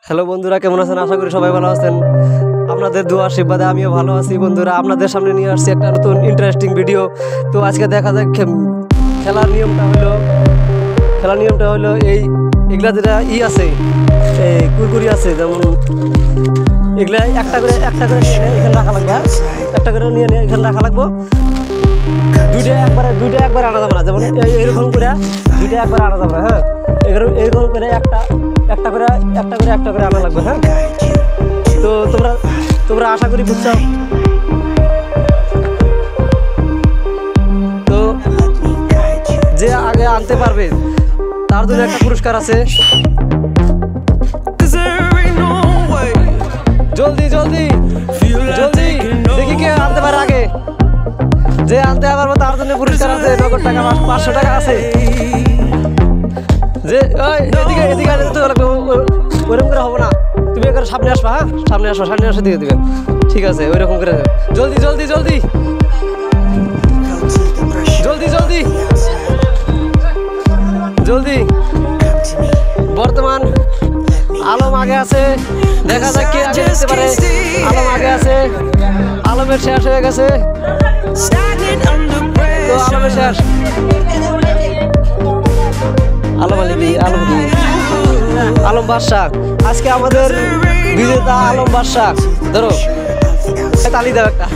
Hello বন্ধুরা, কেমন আছেন? আশা করি সবাই ভালো আছেন। আপনাদের দোয়া আশীর্বাদে আমিও ভালো আছি। বন্ধুরা, আপনাদের সামনে নিয়ে আসছি একটা নতুন ইন্টারেস্টিং ভিডিও। তো আজকে দেখা যাক খেলার নিয়মটা হলো এই এগুলা যেটা আছে, এই কুরকুরি আছে, যেমন এগুলা একটা করে এখানে রাখা লাগবে। একটা করে নিয়ে এখানে রাখা লাগবো। দুইটা একবার আনা যাবে না, যেমন এইরকম করে দুইটা একবার আনা যাবে না। হ্যাঁ, এইরকম করে একটা করে আনা লাগবে। হ্যাঁ, তো তোমরা আশা করি বুঝছো। তো যে আগে আনতে পারবে তার জন্য একটা পুরস্কার আছে। জলদি জলদি জলদি দেখি কে আনতে পারে আগে। যে আনতে পারবো তার জন্য পুরস্কার আছে, নগদ টাকা 500 টাকা আছে। যে এদিকে ওইরকম করে হবো না, তুমি একবার সামনে আসবা। হ্যাঁ, সামনে আসো দিকে দিবে। ঠিক আছে, ওইরকম করে জলদি জলদি জলদি জলদি জলদি জলদি। বর্তমান আলম আগে আছে, দেখা যাক কে আগে যেতে পারে। আলম আগে আছে, আলমের শেষ হয়ে গেছে। তো আলমের শেষ। আলম বাদশা আজকে আমাদের বিজেতা। আলম বাদশা, ধরো তালি দাও একটা।